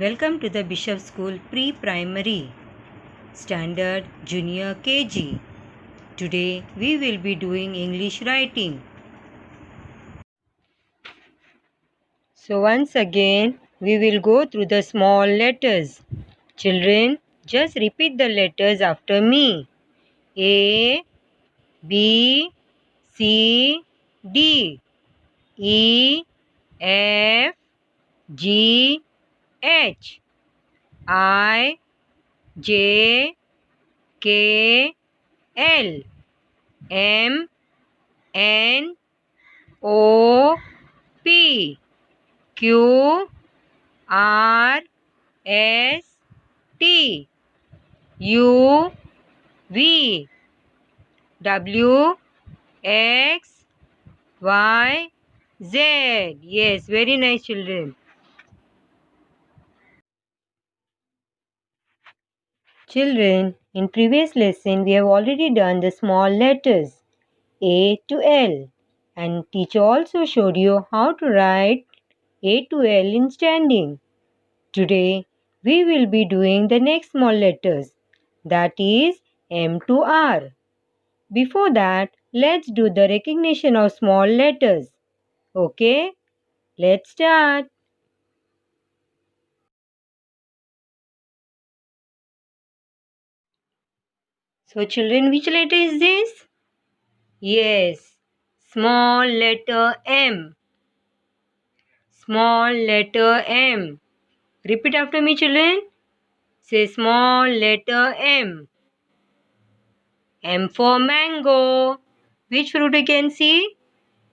Welcome to the Bishop School Pre-Primary Standard Junior KG. Today we will be doing English writing. So once again we will go through the small letters. Children, just repeat the letters after me. A, B, C, D, E, F, G, H, I, J, K, L, M, N, O, P, Q, R, S, T, U, V, W, X, Y, Z. Yes, very nice, children. Children, in previous lesson we have already done the small letters A to L, and teacher also showed you how to write A to L in standing. Today we will be doing the next small letters, that is M to R. Before that, let's do the recognition of small letters. Okay, let's start. So children, which letter is this? Yes, small letter M. Small letter M. Repeat after me, children. Say small letter M. M for mango. Which fruit you can see?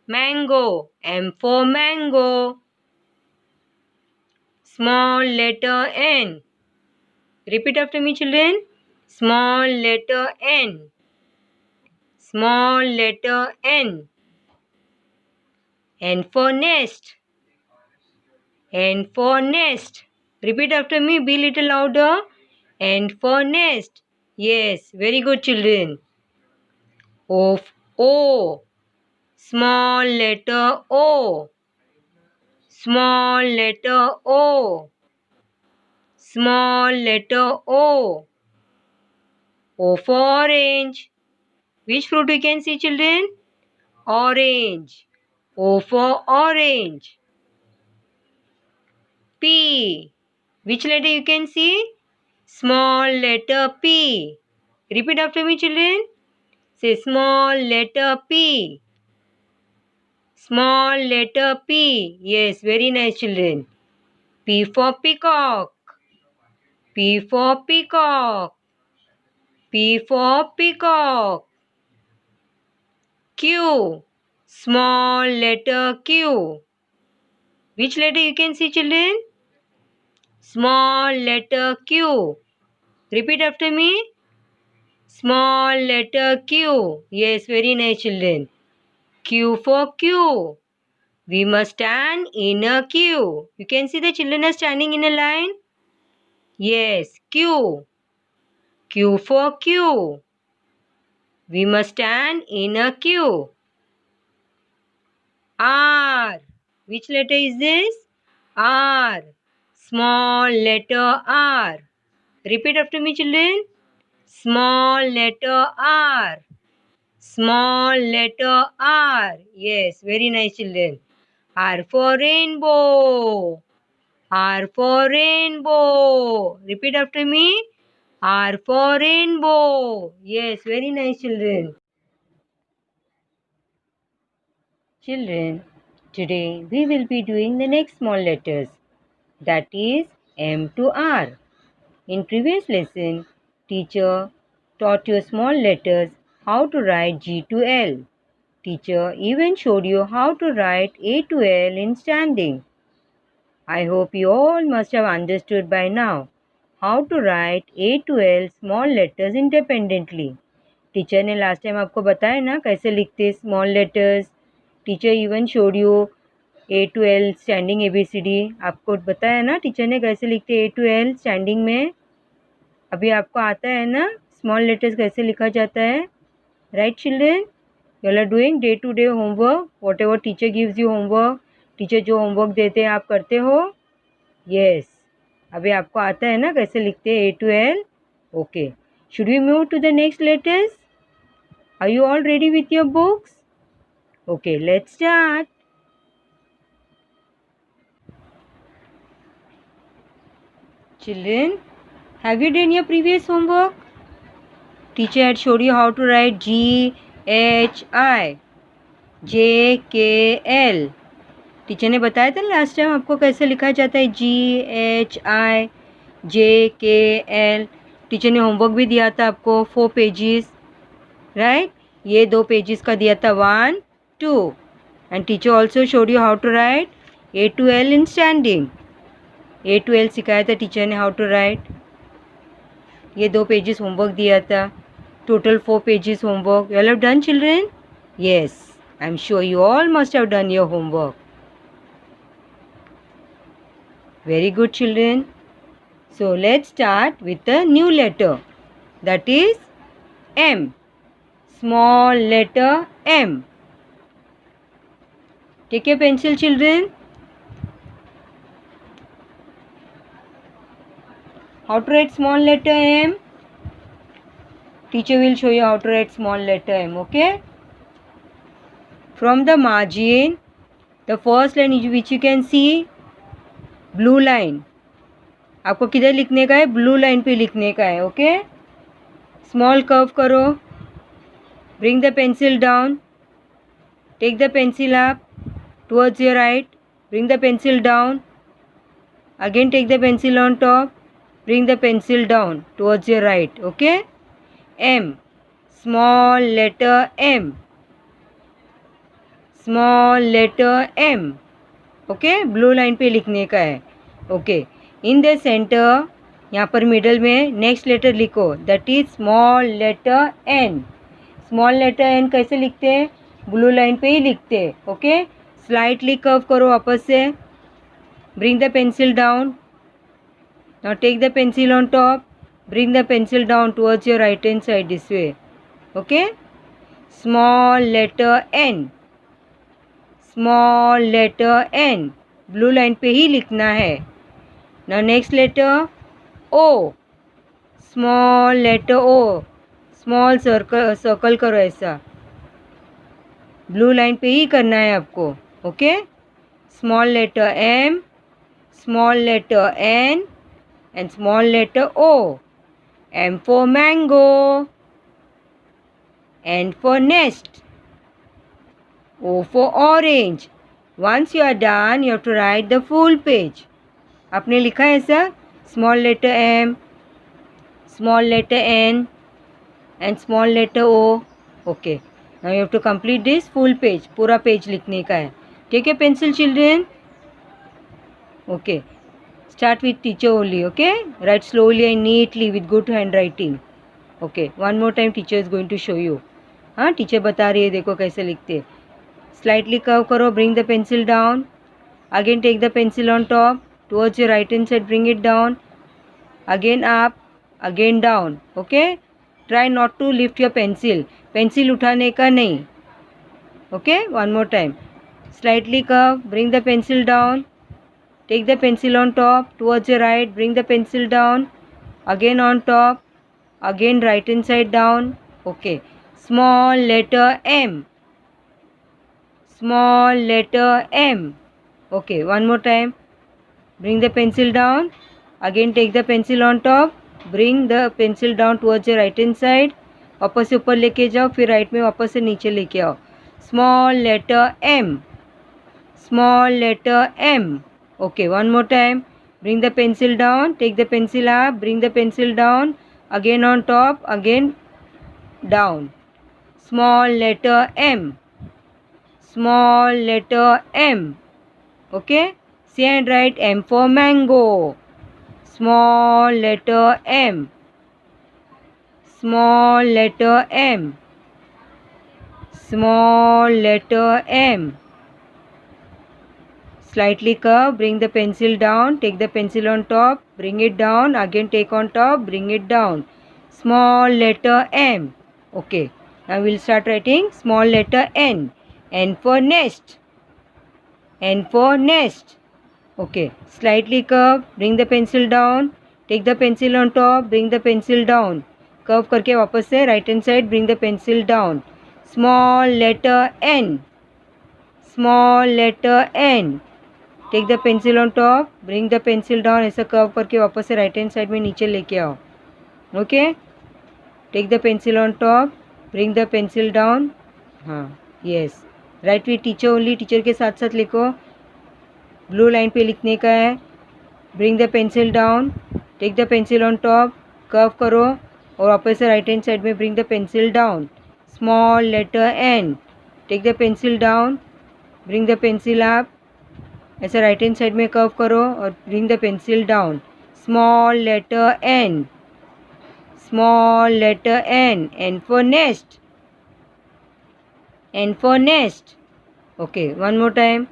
Mango. M for mango. Small letter N. Repeat after me, children. Small letter N. Small letter N. N for nest. N for nest. Repeat after me. Be little louder. N for nest. Yes, very good, children. O. Small letter O. Small letter O. Small letter O. O for orange. Which fruit we can see, children? Orange. O for orange. P. Which letter you can see? Small letter P. Repeat after me, children. Say small letter P. Small letter P. Yes, very nice, children. P for peacock. P for peacock. P for peacock. Q. Small letter Q. Which letter you can see, children? Small letter Q. Repeat after me. Small letter Q. Yes, very nice, children. Q for Q. We must stand in a queue. You can see the children are standing in a line. Yes, Q. Q for Q. We must stand in a queue. R. Which letter is this? R. Small letter R. Repeat after me, children. Small letter R. Small letter R. Yes, very nice, children. R for rainbow. R for rainbow. Repeat after me. R for rainbow. Yes, very nice, children. Children, today we will be doing the next small letters, that is M to R. In previous lesson, teacher taught you small letters how to write G to L. Teacher even showed you how to write A to L in standing. I hope you all must have understood by now how to write A to L small letters independently. Teacher ने last time आपको बताया ना कैसे लिखते small letters. Teacher even showed you A to L standing ABCD. आपको बताया ना teacher ने कैसे लिखते A to L स्टैंडिंग में. अभी आपको आता है ना स्मॉल लेटर्स कैसे लिखा जाता है. Right children, you are doing day to day homework. Whatever teacher gives you homework, teacher जो होमवर्क देते हैं आप करते हो. यस, अभी आपको आता है ना कैसे लिखते हैं A to L? Okay. Should we move to the next letters? Are you all ready with your books? Okay, let's start. Children, have you done your previous homework? Teacher had showed you how to write G, H, I, J, K, L. Teacher ने बताया था last time आपको कैसे लिखा जाता है GHI JKL. Teacher ने homework भी दिया था आपको 4 पेजेस, राइट. ये 2 पेजेस का दिया था 1, 2. And teacher also showed you how to write A to L in standing. A to L सिखाया था टीचर ने हाउ टू राइट. ये 2 पेजेस होमवर्क दिया था. Total 4 pages homework. You all have done children? Yes, I am sure you all must have done your homework. Very good children. So let's start with the new letter, that is M. Small letter M. Take your pencil children. How to write small letter M? Teacher will show you how to write small letter M, okay? From the margin, the first line which you can see, blue line. आपको किधर लिखने का है? Blue line पे लिखने का है. Okay. Small curve करो. Bring the pencil down. Take the pencil up towards your right. Bring the pencil down. Again take the pencil on top. Bring the pencil down towards your right. Okay. M. Small letter M. Small letter M. Okay. Blue line पे लिखने का है. Okay. In the centre, यहाँ पर middle में next letter लिखो, that is small letter N. Small letter N कैसे लिखते हैं? ब्लू लाइन पे ही लिखते हैं. ओके. स्लाइटली कर्व करो वापस से. Bring the pencil down. Now take the pencil on top. Bring the pencil down towards your right hand side this way. Okay. Small letter N. Small letter N. Blue line पे ही लिखना है. Now next letter O. Small letter O. Small circle करो ऐसा. Blue line पे ही करना है आपको. Okay. Small letter M. Small letter N and small letter O. M for mango. N for nest. O for orange. Once you are done, you have to write the full page. आपने लिखा है ऐसा? Small letter M, small letter N, and small letter O. Okay. Now you have to complete this full page. पूरा page लिखने का है. Take your pencil, children. Okay. Start with teacher only. Okay. Write slowly and neatly with good handwriting. Okay. One more time, teacher is going to show you. हाँ, teacher बता रही है, देखो कैसे लिखते हैं. Slightly curve करो. Bring the pencil down. Again take the pencil on top. Towards your right hand side, bring it down. Again up. Again down. Okay. Try not to lift your pencil. Pencil उठाने का नहीं. Okay. One more time. Slightly curve. Bring the pencil down. Take the pencil on top. Towards your right. Bring the pencil down. Again on top. Again right hand side down. Okay. Small letter M. Small letter M. Okay, one more time. Bring the pencil down. Again take the pencil on top. Bring the pencil down towards your right hand side. वापस से ऊपर लेके जाओ, फिर right में वापस से नीचे लेके आओ. Small letter M. Small letter M. Okay, one more time. Bring the pencil down. Take the pencil up. Bring the pencil down. Again on top. Again down. Small letter M. Small letter M. Okay. Say and write M for mango. Small letter M. Small letter M. Small letter M. Slightly curve. Bring the pencil down. Take the pencil on top. Bring it down. Again take on top. Bring it down. Small letter M. Okay. Now we'll start writing small letter N. N for nest. N for nest. Okay, slightly curve, bring the pencil down, take the pencil on top, bring the pencil down. Curve करके वापस से right hand side, bring the pencil down. Small letter N. Small letter N. Take the pencil on top, bring the pencil down. ऐसा curve करके वापस से right hand side में नीचे लेके आओ. Okay? Take the pencil on top, bring the pencil down. हाँ, yes. Write with teacher only. Teacher के साथ साथ लिखो. ब्लू लाइन पे लिखने का है. Bring the pencil down, take the pencil on top, curve करो और वापस से राइट हैंड साइड में bring the pencil down. Small letter N, take the pencil down, bring the pencil up. ऐसा राइट हैंड साइड में curve करो और bring the pencil down. Small letter N, small letter N. N for nest, N for nest. Okay, one more time.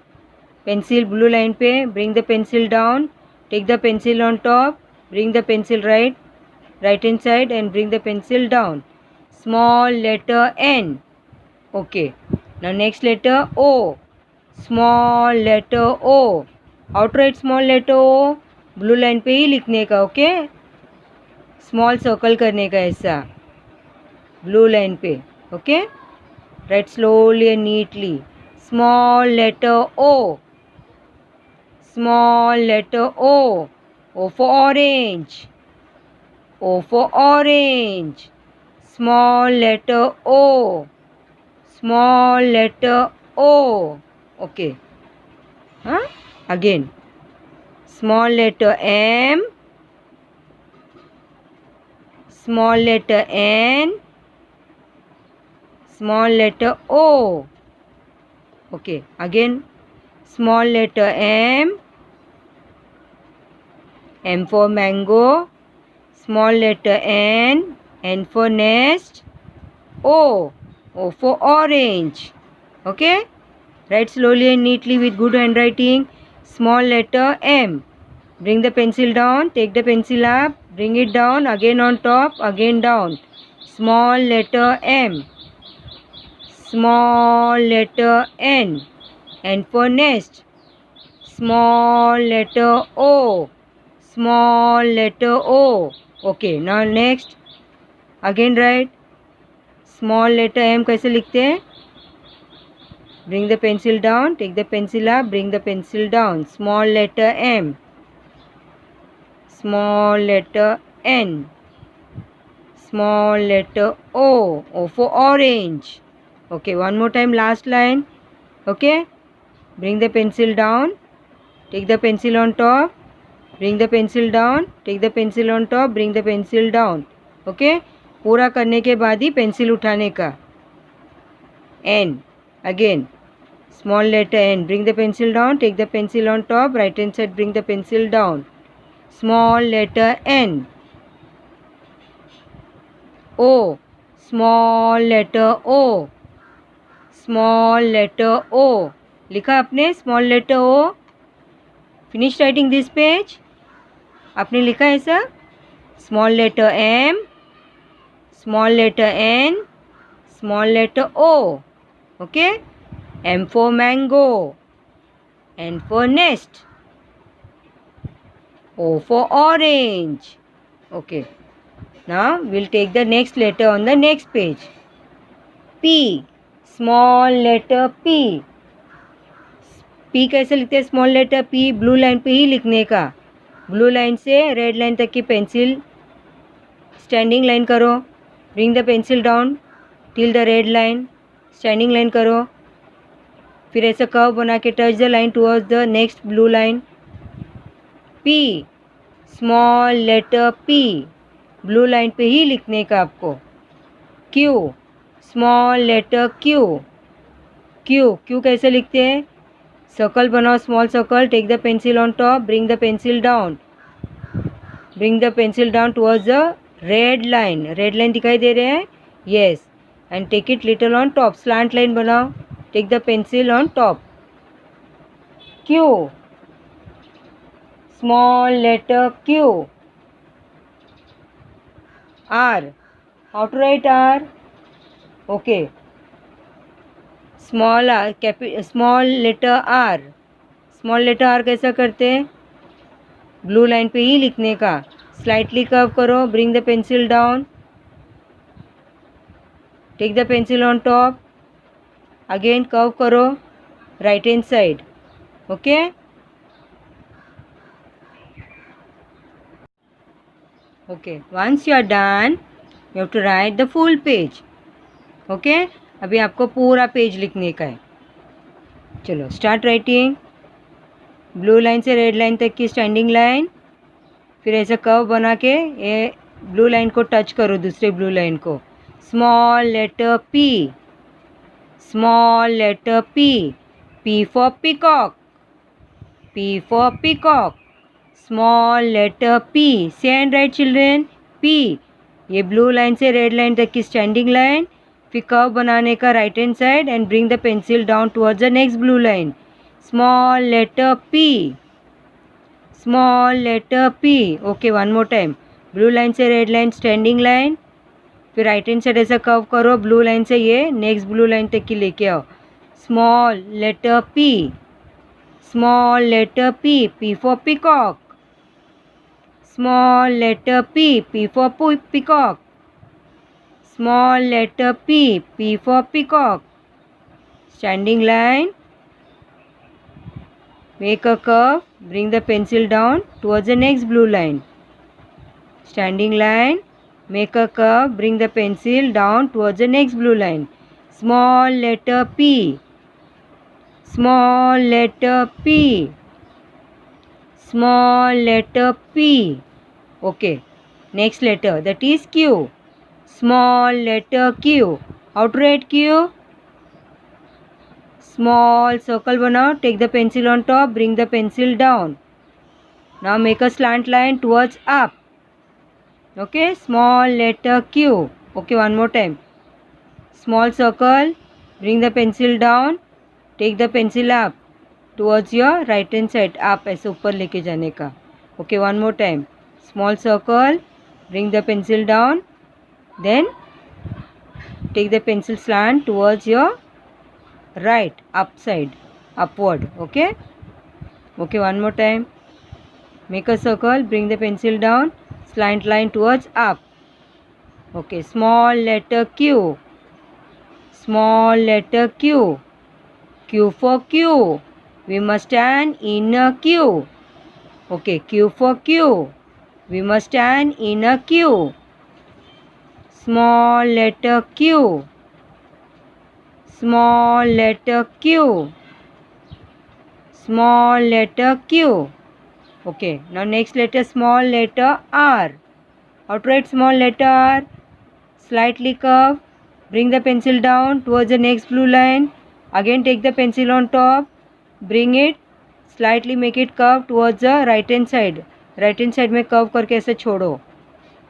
Pencil blue line पे, bring the pencil down, take the pencil on top, bring the pencil right hand side and bring the pencil down. Small letter N. Okay, now next letter O. Small letter O. How to write small letter O? Blue line पे ही लिखने का. Okay, small circle करने का ऐसा blue line पे. Okay, write slowly and neatly. Small letter O. Small letter O. O for orange. O for orange. Small letter O. Small letter O. Okay. Huh? Again. Small letter M. Small letter N. Small letter O. Okay. Again. Small letter M. M for mango. Small letter N. N for nest. O. O for orange. Okay? Write slowly and neatly with good handwriting. Small letter M. Bring the pencil down. Take the pencil up. Bring it down. Again on top. Again down. Small letter M. Small letter N. N for nest. Small letter O. Small letter O. Okay, now next. Again write. Small letter M कैसे लिखते हैं? Bring the pencil down. Take the pencil up. Bring the pencil down. Small letter M. Small letter N. Small letter O. O for orange. Okay, one more time. Last line. Okay. Bring the pencil down. Take the pencil on top. Bring the pencil down. Take the pencil on top. Bring the pencil down. Okay. पूरा करने के बाद ही pencil उठाने का. N. Again. Small letter N. Bring the pencil down. Take the pencil on top. Right hand side. Bring the pencil down. Small letter N. O. Small letter O. Small letter O. लिखा आपने small letter O. Finish writing this page. आपने लिखा है ऐसा. Small letter M, small letter N, small letter O. Okay. M for mango, N for nest, O for orange. Okay. Now will take the next letter on the next page. P. Small letter P. P कैसे लिखते हैं? Small letter P blue line पे ही लिखने का. Blue line से red line तक की पेंसिल स्टैंडिंग लाइन करो. Bring the pencil down till the red line. Standing line करो. फिर ऐसा कर्व बना के touch the line towards the next blue line. P. Small letter P blue line पे ही लिखने का आपको. Q. Small letter Q. Q. Q कैसे लिखते हैं? सर्कल बनाओ, small circle. Take the pencil on top. Bring the pencil down. Bring the pencil down towards the red line. Red line दिखाई दे रहे हैं? Yes. And take it little on top. Slant line बनाओ. Take the pencil on top. Q. Small letter Q. R. How to write R? Okay. Small r, small letter R. Small letter R कैसा करते हैं? Blue line पे ही लिखने का। Slightly curve करो, bring the pencil down, take the pencil on top, again curve करो right hand side. Okay. Okay, once you are done you have to write the full page. Okay, अभी आपको पूरा page लिखने का है. चलो start writing. Blue line से red line तक की स्टैंडिंग लाइन, फिर ऐसा कर्व बना के ये ब्लू लाइन को टच करो दूसरे ब्लू लाइन को. Small letter P, small letter P, P for peacock, P for peacock. Small letter P. Say and write children. P. ये ब्लू लाइन से रेड लाइन तक की स्टैंडिंग लाइन, फिर curve बनाने का right hand side and bring the pencil down towards the next blue line. Small letter P, small letter P. Okay, one more time. Blue line से red line standing line, फिर right hand side ऐसा curve करो blue line से ये next blue line तक की लेके आओ. Small letter P, small letter P, P for peacock. Small letter P, P for peacock. Small letter P, P for peacock. Standing line. Make a curve. Bring the pencil down towards the next blue line. Standing line. Make a curve. Bring the pencil down towards the next blue line. Small letter P. Small letter P. Small letter P. Okay, next letter that is Q. Small letter Q. How to write Q? Small circle banao, take the pencil on top, bring the pencil down. Now make a slant line towards up. Okay, small letter Q. Okay, one more time. Small circle, bring the pencil down, take the pencil up towards your right hand side. Up ऐसे ऊपर लेके जाने का. Okay, one more time. Small circle, bring the pencil down, then take the pencil slant towards your right, upside, upward. Okay. Okay, one more time. Make a circle, bring the pencil down, slant line towards up. Okay, small letter Q, small letter Q. Q for Q. We must stand in a queue. Okay, Q for Q. We must stand in a queue. Small letter Q. Small letter Q. Small letter Q. Okay, now next letter, small letter R. How to write small letter R? Slightly curve. Bring the pencil down towards the next blue line. Again take the pencil on top. Bring it. Slightly make it curve towards the right hand side. Right hand side में curve करके ऐसे छोड़ो.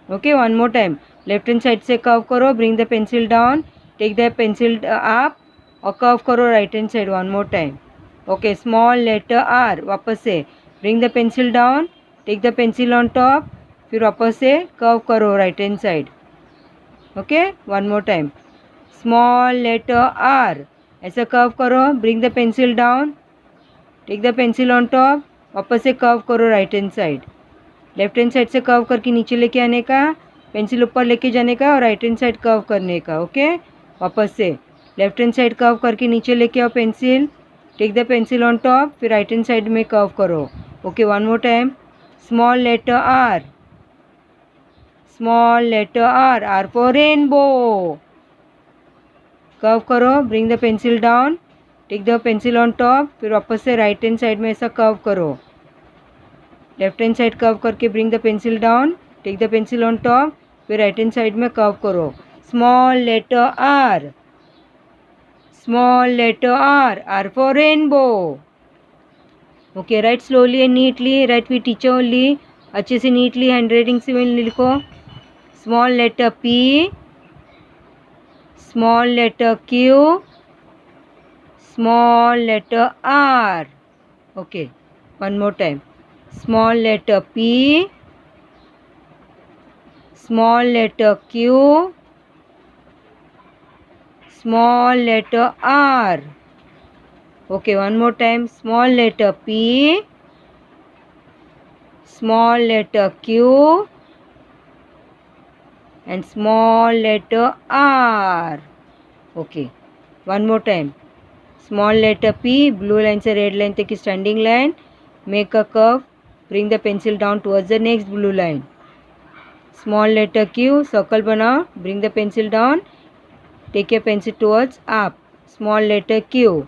Okay, one more time. Left hand side से curve करो, bring the pencil down, take the pencil up और curve करो right hand side. One more time. Okay, small letter R. वापस से bring the pencil down, take the pencil on top, फिर वापस से curve करो right hand side. Okay, one more time. Small letter R. ऐसा curve करो, bring the pencil down, take the pencil on top, वापस से कर्व करो right hand side. Left hand side से कर्व करके नीचे लेके आने का, पेंसिल ऊपर लेके जाने का और राइट हैंड साइड कर्व करने का. ओके, वापस से लेफ्ट हैंड साइड कर्व करके नीचे लेके आओ pencil, take the pencil on top, फिर राइट हैंड साइड में कर्व करो. Okay, one more time. Small letter R, small letter R. R for rainbow. Curve करो, bring the pencil down, take the pencil on top, फिर वापस से right hand side में ऐसा curve करो. Left hand side curve करके bring the pencil down, take the pencil on top, फिर right hand side में कर्व करो. Small letter R, small letter R. R for rainbow. Okay, write slowly and neatly. Write with teacher only. अच्छे से neatly handwriting से लिखो. Small letter P, small letter Q, small letter R. Okay, one more time. Small letter P, small letter Q, small letter R. Okay, one more time. Small letter P, small letter Q, and small letter R. Okay, one more time. Small letter P, blue line से red line तक की standing line. Make a curve. Bring the pencil down towards the next blue line. Small letter Q, circle बनाओ. Bring the pencil down. Take your pencil towards up. Small letter Q.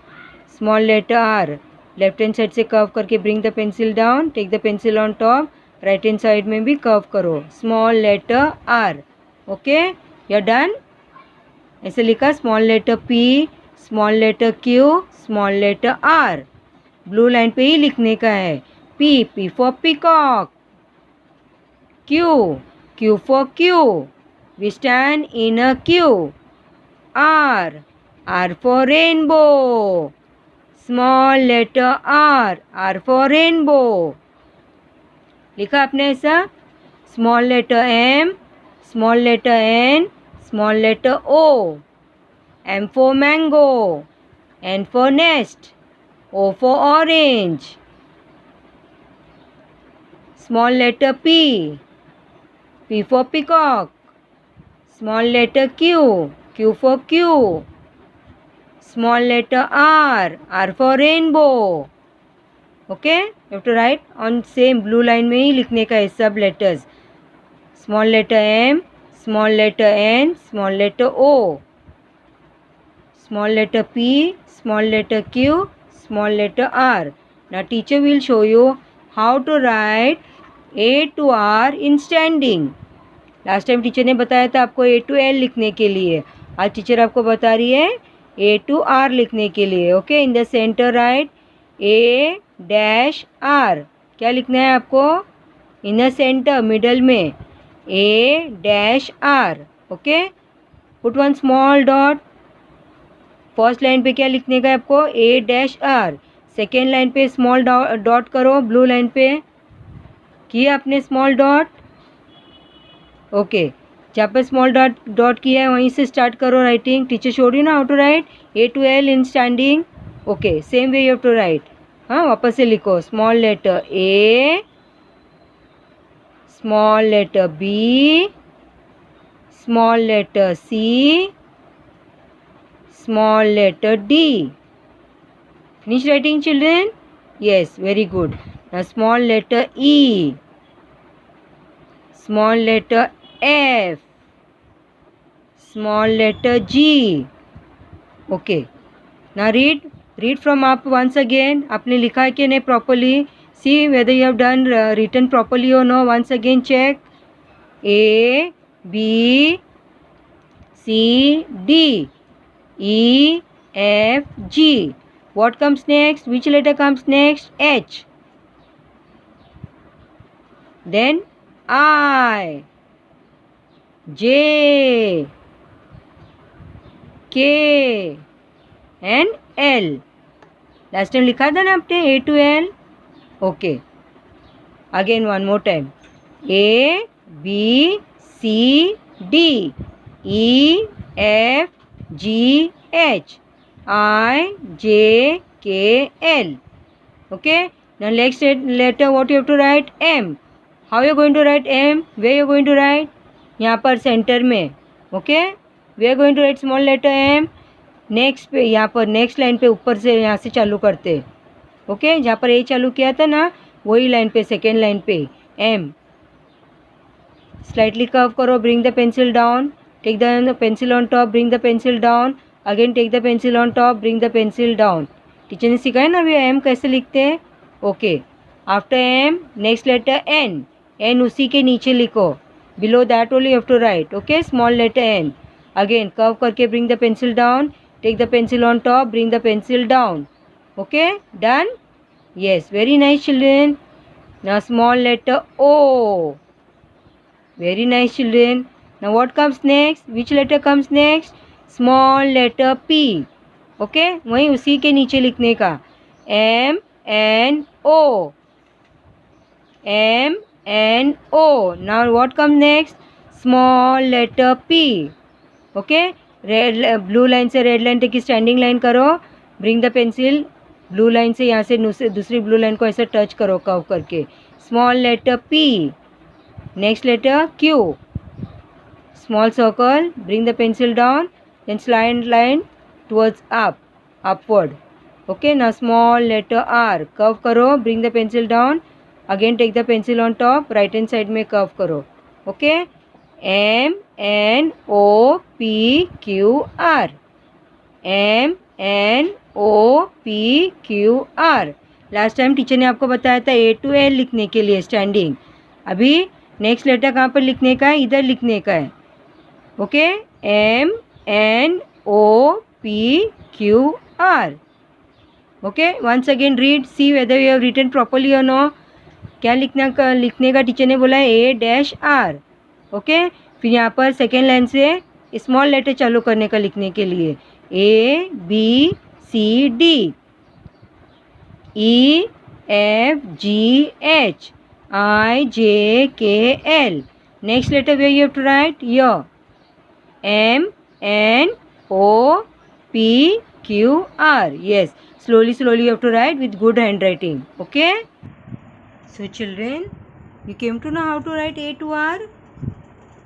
Small letter R. Left hand side से curve करके bring the pencil down. Take the pencil on top. Right hand side में भी curve करो. Small letter R. Okay? You're done? ऐसे लिखा small letter P, small letter Q, small letter R. Blue line पे ही लिखने का है. P, P for peacock. Q, Q for Q. We stand in a queue. R, R for rainbow. Small letter R, R for rainbow. लिखा आपने ऐसा. Small letter M, small letter N, small letter O. M for mango. N for nest. O for orange. Small letter P, P for peacock. Small letter Q, Q for Q. Small letter R, R for rainbow. Okay, you have to write on same blue line में ही लिखने का है सब letters. Small letter M, small letter N, small letter O. Small letter P, small letter Q, small letter R. Now teacher will show you how to write A to R in standing. Last time teacher ने बताया था आपको A to L लिखने के लिए. आज teacher आपको बता रही है A to R लिखने के लिए. Okay, in the centre right A dash R. क्या लिखना है आपको? इन द सेंटर मिडल में A dash R. Okay, put one small dot. First line पे क्या लिखने का है आपको? A dash R. Second line पे स्मॉल डॉट करो. ब्लू लाइन पे किया आपने स्मॉल डॉट. ओके, जहाँ पे स्मॉल डॉट किया है वहीं से स्टार्ट करो राइटिंग. टीचर शोड यू ना how to write A to L in standing. Okay, same way you have to write. हाँ, वापस से लिखो. Small letter A, small letter B, small letter C, small letter D. Finish writing, children? Yes, very good. Now small letter E, small letter F, small letter G. Okay. Now read from up once again. आपने लिखा है कि नहीं properly? See whether you have done written properly or no. Once again check. A, B, C, D. E, F, G. What comes next? Which letter comes next? H. Then I, J, K and L. Last time लिखा था ना आपने A to L. Okay. Again one more time. A, B, C, D. E, F, G, H, I, J, K, L. Okay. Now next letter what you have to write? M. How you are going to write M? Where you are going to write? यहाँ पर centre में. Okay. We are going to write small letter M. Next पे यहाँ पर next line पे ऊपर से यहाँ से चालू करते. ओके, जहाँ पर A चालू किया था ना वही लाइन पे सेकेंड लाइन पे M. Slightly curve करो. Bring the pencil down. Take the pencil on top. Bring the pencil down. Again take the pencil on top. Bring the pencil down. Teacher ने सिखाया ना अभी M कैसे लिखते हैं. Okay, after M next letter N. N उसी के नीचे लिखो. Below that only you have to write. Okay, small letter N. Again curve करके bring the pencil down. Take the pencil on top. Bring the pencil down. Okay, done? Yes, very nice children. Now small letter O. Very nice children. Now what comes next? Which letter comes next? Small letter P. Okay, वहीं उसी के नीचे लिखने का. M N O. M N O. Now what comes next? Small letter P. Okay, red blue line से red line तक की standing line करो. Bring the pencil blue line से यहाँ से दूसरी ब्लू लाइन को ऐसे टच करो कर्व करके. Small letter P. Next letter Q. Small circle, bring the pencil down, then slide line towards upward. Okay, now small letter R, curve करो, bring the pencil down, again take the pencil on top, right hand side में curve करो. Okay, M N O P Q R. M N O P Q R. Last time teacher ने आपको बताया था A to L लिखने के लिए standing. अभी नेक्स्ट लेटर कहाँ पर लिखने का है? इधर लिखने का है. Okay, M N O P Q R. Okay, once again read, see whether you have written properly और नो. क्या लिखने का टीचर ने बोला है? A-R. ओके, फिर यहाँ पर सेकेंड लाइन से स्मॉल लेटर चालू करने का लिखने के लिए A B C D E F G H I J K L. Next letter where you have to write here. M N O P Q R. Yes, slowly you have to write with good handwriting. Okay, so children, you came to know how to write A to R.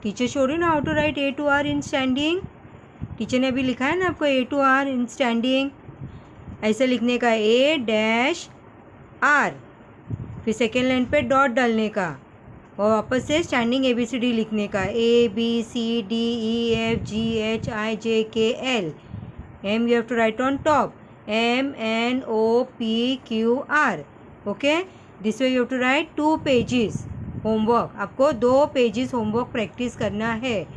Teacher showed you how to write A to R in standing. Teacher ने अभी लिखा है ना आपको A to R in standing. ऐसे लिखने का A-R, फिर सेकेंड लाइन पे डॉट डालने का और वापस से स्टैंडिंग ABCD लिखने का ABCDEFGHIJKL. M you have to write on top. MNOPQR. Okay, this way you have to write 2 pages homework. आपको 2 pages homework practice करना है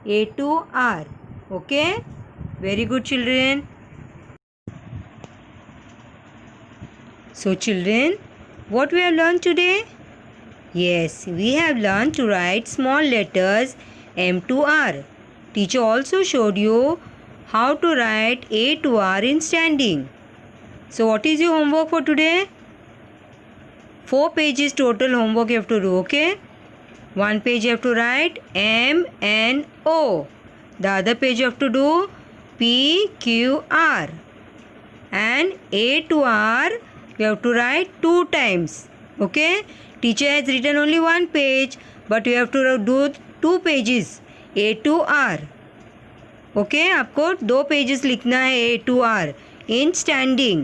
A to R. Okay, very good children. So children, what we have learned today? Yes, we have learned to write small letters M to R. Teacher also showed you how to write A to R in standing. So what is your homework for today? 4 pages total homework you have to do, okay? 1 page you have to write M N O. The other page you have to do P Q R. And A to R you have to write 2 times, okay? Teacher has written only 1 page, but you have to do 2 pages A to R. Okay, आपको 2 pages लिखना है A to R in standing.